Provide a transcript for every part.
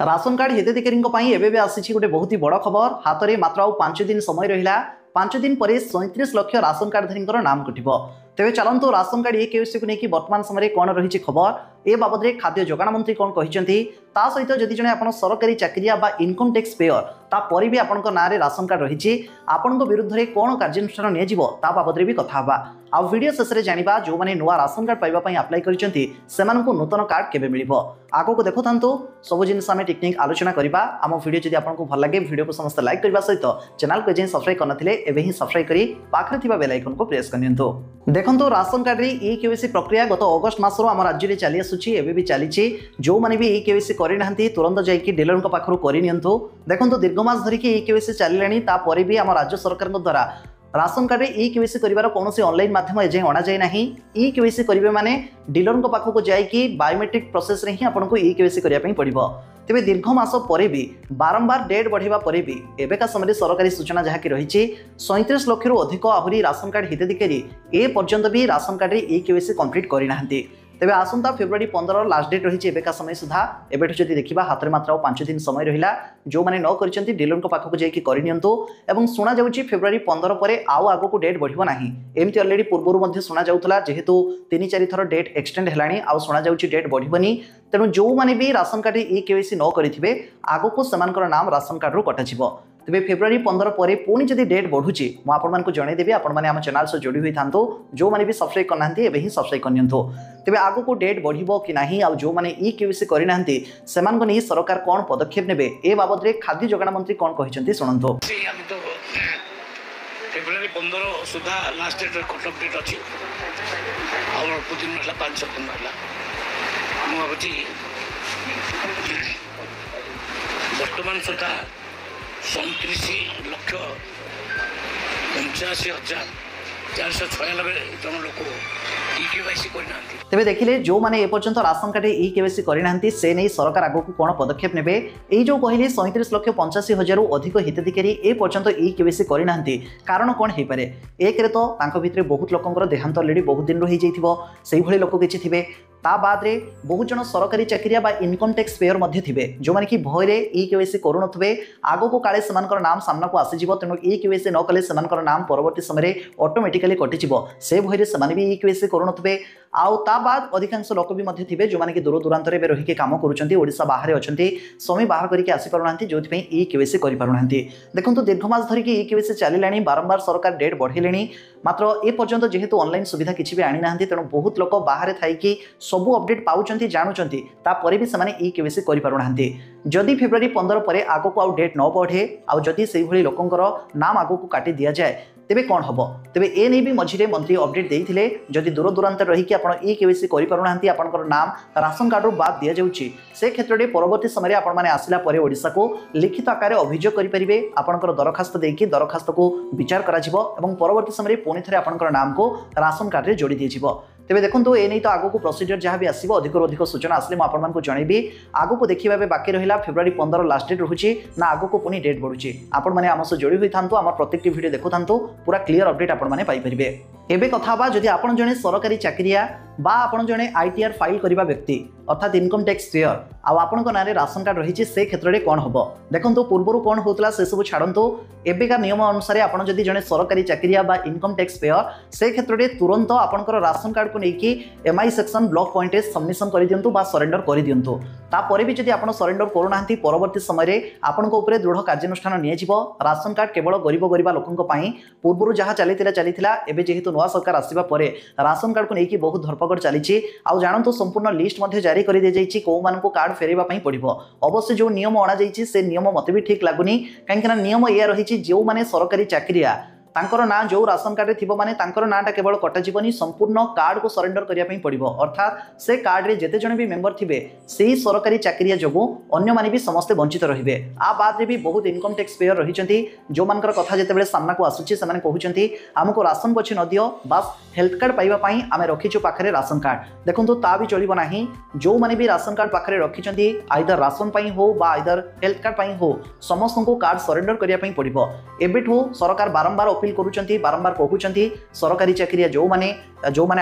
Ration card हिताधिकारी एवं आसी गोटे बहुत ही बड़ खबर हाथ में मात्र आउ 5 दिन समय रहा 5 दिन पर 37 लाख राशन कार्डधारी नाम कटिब। तेज चलतु राशन कार्ड केवाईसी को लेकिन वर्तमान समय कौन रही खबर ए बाबद में खाद्य जोगाण मंत्री कौन कहते सहित जदि जड़े आप सरकारी चाकरिया बा इनकम टैक्स पेयर तापर भी आपण ना राशन कार्ड रही आपण विरुद्ध में कौन कार्यानुष्ठान निया बाबद में भी कथा आ वीडियो शेष में जाना जो मैंने नुआ राशन कार्ड पाइबापी आप्लाय करते नूतन कार्ड केबे मिलिबो आगो को देखु सब जिन आम टेक्निक आलोचना करवा आम वीडियो जब आपको भल लगे वीडियो को समस्त लाइक करने सहित चैनल को सब्सक्राइब करनथिले एबे ही सब्सक्राइब करी पाखरे थिबा बेल आइकन को प्रेस करनियंतु। देखंतु राशन कार्ड रे ई केवाईसी प्रक्रिया गत अगस्त मासरो आम राज्य में चली आसुची एबे भी चलीची जो माने भी ई केवाईसी करि नाहंती तुरंत जाइकी डीलर को पाखरु करि नियंतु। देखंतु दीर्घ मास धरिकी ई केवाईसी चलिलानी तापर भी आम राज्य सरकार द्वारा राशन कार्ड ई केवाईसी करिवार कोनोसी ऑनलाइन माध्यम एजे अणा जाय नाही। ई केवाईसी करिवे माने डीलर को पाखकु जाइकी बायोमेट्रिक प्रोसेस रे ही आपनको ई केवाईसी करिया पई पड़िबो। तेबे दीर्घ मास पर भी बारंबार डेट बढ़ेबा पर भी एबेका समय सरकारी सूचना जहाँकि रही 37 लाख रु अधिक आहरी राशन कार्ड हिताधिकारी ए पर्यंत भी राशन कार्ड रे ई केवाईसी कंप्लीट करि नाहंती। तेबे आसंता फेब्रुआरी 15 लास्ट डेट रही एबेका समय सुधा एबेठु जदि देखिबा हाथ में मात्र 5 दिन समय रहिला जो माने न करचंती डीलर को पाखकु जाइकी करि नियंतु एवं सुना जाउची फेब्रुआरी 15 पर आउ आगो को डेट बढ़िबो नाही। एमती ऑलरेडी पूर्वरु मध्ये सुना जाउतला जेहेतु 3-4 थर डेट एक्सटेंड हेलानी आउ सुना जाउची डेट बढ़िबनी तेणु जो माने भी राशन कार्ड ई केवाईसी न करिथिबे आगो को समानकर नाम राशन कार्ड रु कटाजिबो। तेबे फेब्रुआरी 15 पर पुणी जदि डेट बढ़ुची मु आपण मानकु जणैदेबी आपण माने आम चैनल से जोड़ी होई थांतो जो माने भी सब्सक्राइब करनांती एबे ही सब्सक्राइब करनियंतो। तेबे आगो को डेट बढ़िबो कि नाही आ जो माने ई केवाईसी करि नाहंती सेमानको नै सरकार कोन पदक्षेप नेबे ए बाबद रे खाद्य जोगाण मंत्री कोन कहिसंती सुनंतो। फेब्रुआरी 15 सुधा last date cut off date अछि और कुछ दिन मतलब 5 दिन होला मु अबति वर्तमान सुधा 37,85,496 जन लोक ई केवाईसी करना। तेबे देखिले जो माने ए पर्यंत राशन कार्ड ई केवाईसी करना से नहीं सरकार आगो को कौन पदक्षेप नेबे ए जो कहली 37,85,000 अधिक हिताधिकारी ए पर्यंत ई केवाईसी करना कारण कौन हो पारे। एक रे तो तांको भितरे बहुत लोकंकर देहांत ऑलरेडी बहुत दिन रही जाइथिबो सेही भली लोक किछि थिबे ता बाद रे बहुत जन सरकारी चाकरिया बा इनकम टैक्स पेयर मध्ये थिबे जो माने कि भय रे ई केवाईसी करू नथबे आगो को काले समानकर नाम सामना को आसी जिवो तेनु ई केवाईसी न कले समानकर नाम परवर्ती समय रे ऑटोमेटिकली कटि जिवो से भय रे समान भी ई केवाईसी करू नथबे आउ ता बाद अधिकांश लोक भी मध्ये थिबे जो माने कि दूर दूरांत रे रही के काम करूचंती ओडिसा बाहर अछंती समय बाहर करके आसी पारुनांती जोथि पई ई केवाईसी करि पारुनांती। देखंतु दीर्घ मास धरि कि ई केवाईसी चलिलानी बारंबार सरकार डेट बढ़ेलेनी मात्र ए पर्यंत जेहेतु ऑनलाइन सुविधा किछि भी आनी नांती तेणु बहुत लोक बाहर थाई कि सबु अपडेट पाउचंती जानुचंती तापर भी समाने ई केवाईसी करि पारुनांती। जदि फेब्रुआरी 15 पर आगो को आउ डेट न बढ़े आउ जदि सेही भली लोकंकर नाम आगो को काटी दिया जाए तेबे कौन हम तेबे ए नहीं भी मझिरे मंत्री अपडेट देइथिले जदि दूर दूरांत रही कि आपण ई केवाईसी करि पारुनांती आपनकर नाम राशन कार्ड रो बाद दिया जाउची से क्षेत्र में परवर्ती समय आपण माने आसिला परे ओडिसा को लिखित आकार अभियोग करि परिबे आपनकर दरखास्त देकी दरखास्त को विचार करा जिवो एवं परवर्ती समय पुणी थरे आपनकर नाम को राशन कार्ड रे जोड़ी दिए जिवो। तेबे देखंतु ए नहीं तो आगो को प्रोसीजर जहाँ भी आसीबो अधिक अधिक सूचना आसले मु आपण मानकु जणैबी आगो को देखिबा बाकी रहिला फेब्रुआरी 15 लास्ट डेट रहुची ना आगो को पुनी डेट बढ़ुची आपण माने आम से जोड़ी होई थांतु हमर प्रत्येक वीडियो देखु थांतु पूरा क्लियर अपडेट आपण माने पाई परिबे। एबे कथा बा जदि आपण जणे सरकारी चाकरिया बा आपण जणे आईटीआर फाइल करिबा व्यक्ति अर्थात इनकम टैक्स पेयर आ आपण को नारे राशन कार्ड रही से क्षेत्र में कौन हम देखो पूर्वर कौन होता से सब छाड़ू एबेका नियम अनुसार आपण जदि जणे सरकारी चाकरिया बा इनकम टैक्स पेयर से क्षेत्र में तुरंत आपणकर राशन कार्ड को लेकिन MI section block point submission कर दिंतु बा सरेंडर कर दिंतु तापर भी जदि आपण सरेंडर करूना परवर्ती समय आपण ऊपर दृढ़ कार्यानुष्ठान नियाजिबो। राशन कार्ड केवल गरीब गरीब लोकंक पई पूर्वर जहाँ चलीथिला एबे जेहेतु नवा सरकार आसीबा परे राशन कार्ड को लेकिन बहुत धरपकड़ चली आउ जानतु संपूर्ण लिस्ट मध्ये जारी कर दी जाइछि को मानको कार्ड फेरेबा पई पड़िबो। अवश्य जो नियम अणा जाइछि से नियम मते भी ठीक लागुनी कहीं नियम या रही जो माने सरकारी चाकरिया तांकर ना जो राशन कार्ड थिबो माने तांकर नाटा केवल कटा जीवनी संपूर्ण कार्ड को सरेंडर करिया पई पड़िबो अर्थात से कार्ड रे जेते जण भी मेंबर थिबे सेही सरकारी चाकरिया जगो अन्य माने भी समस्त वंचित रहिबे। आ बाद रे भी बहुत इनकम टैक्स पेयर रहिचंती जो मानकर कथा जेते बेले सामना को आसुची से माने कहउचंती हमको राशन पछी न दियो बस हेल्थ कार्ड पाइबा पई आमे रखिछु पाखरे राशन कार्ड देखंतु ता भी चलिबो नाही। जो माने भी राशन कार्ड पाखरे रखिचंती आइदर राशन पई हो बा आइदर हेल्थ कार्ड पई हो समस्त को कार्ड सरेंडर करिया पई पड़िबो। एबेठो सरकार बारंबार अपील करूचंती बारंबार कहउचंती सरकारी चाकरिया जो माने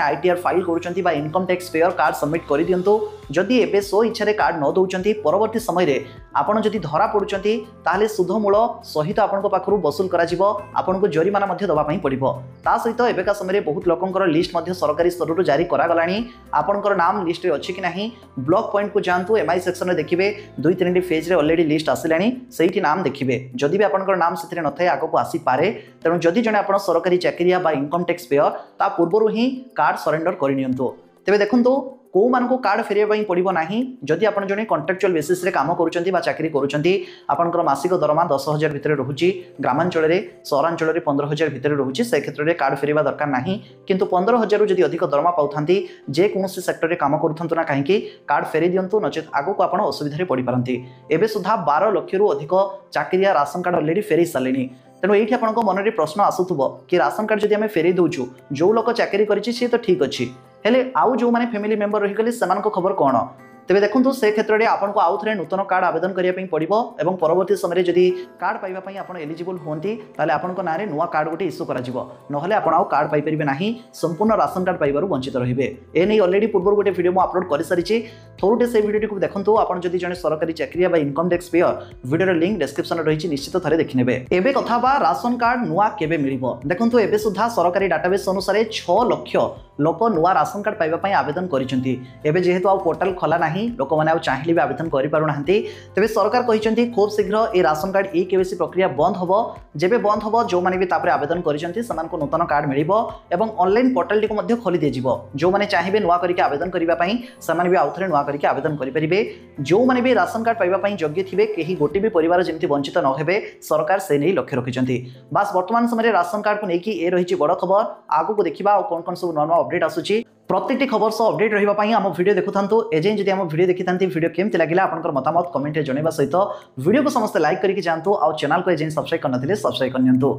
आईटीआर फाइल करूचंती बा income tax payer card submit कर दियंतु जदि एबे सो इच्छा रे कार्ड न दउचंती परवर्ती समय रे आपण जदि धरा पड़ुचंती ताहले सुध मूल सहित आपण पाखरु वसूल करा जिवो आपनको जरिमाना मध्ये दबा पई पड़िबो ता सहित एबेका समय बहुत लोकंकर लिस्ट मध्ये सरकारी स्तर रु जारी करा गलानी आपनकर नाम लिस्ट रे अछि कि नाही ब्लॉक पॉइंट को जानतु एमआई सेक्शन रे देखिबे 2-3 फेज रे ऑलरेडी लिस्ट आसिलानी सेठी नाम देखिबे जदि भी आपनकर नाम सेथिरे नथाय आगो को आसी पारे तेणु जदि जने आपण सरकारी चाकरिया बा इनकम टैक्स पेयर ता पूर्वरु ही कार्ड सरेंडर करनियंतु तेबे देखंतु को मानको कार्ड फेरिया पई पड़िबो नाही जदि आपण जने कॉन्ट्रैक्चुअल बेसिस रे काम करूचंती बा चाकरी करूचंती आपनकर मासिक दरमा 10,000 भितर रहूची ग्रामांचल रे सहरांचल रे 15,000 भितर रहूची से क्षेत्र रे कार्ड फेरिबा दरकार नाही किंतु 15,000 रु जदि अधिक दरमा पाउथांती जे कोनोसी सेक्टर रे काम करूथंतु ना काहेकि कार्ड फेरि दियंतु नचेत आगो को आपण असुविधा रे पड़ी पारंती एबे सुधा 12 लाख रु अधिक चाकरिया राशन कार्ड ऑलरेडी फेरि सालेनी तेणु ये आपको मन में प्रश्न आसुव कि राशन कार्ड जब आम फेरी दौचु जो लोक चाकरी करी सी तो ठीक अच्छी हेले आउ जो मैंने फैमिली मेंबर रहीगले से खबर कौन तेबे देखंतु से क्षेत्र में आपको आउ थे नूतन कार्ड आवेदन करने पड़ो और परवर्ती समय जदि कार्ड पाइबापी आप एलिजिबल होती ताले आपन नारे नुआ कार्ड गोटे इश्यू करा नहले आपण आउ कार्ड पाई परिबे नाही संपूर्ण राशन कार्ड पाइबारु वंचित रहिबे ए नै ऑलरेडी पूर्व गोटे वीडियो मु अपलोड कर सारिछि थोरुटे से वीडियो को देखंतु आपण जदि जने सरकारी चाकरिया बा income tax payer video link description रे रहिछि निश्चित थरे देखिनेबे एबे कथा बा राशन कार्ड नुआ केबे मिलिबो देखंतु एबे सुधा सरकारी डाटाबेस अनुसार 6 लाख लोक नुआ राशन कार्ड पाइबा पई आवेदन करिसेंती एबे जेहेतु आ पोर्टल खोला नाही लोक माने आ चाहिले भी आवेदन करि पारु नाहंती तेबे सरकार कहिसेंती खूब शीघ्र ए राशन कार्ड ई केवाईसी प्रक्रिया बंद होबो जेबे बंद होबो जो माने भी तापरे आवेदन करिसेंती समान को नूतन कार्ड मिलिबो एवं ऑनलाइन पोर्टल को मध्ये खोली दे जिवो जो माने चाहिबे नुआ करिके आवेदन करिबा पई समान भी आउथरे नुआ करिके आवेदन करि परिबे जो माने भी राशन कार्ड पाइबा पई योग्य थिबे केही गोटी भी परिवार जेमति वंचित न हेबे सरकार से नै लक्ष्य रखिसेंती बस वर्तमान समय राशन कार्ड को नेकी ए रहिछि बड़ खबर आगु को देखिबा और कोन कोन सब नवा अपडेट आसुची प्रत्येकटी खबर सह अपडेट रहिबा पई हम वीडियो देखुथांतु एजें जदि हम वीडियो देखिथांती वीडियो केमति लागिला आपनकर मतामत कमेंट रे जणेबा सहित वीडियो को समस्त लाइक करिके जानतु और चैनल को एजें सब्सक्राइब करनथिले सब्सक्राइब करनियंतु।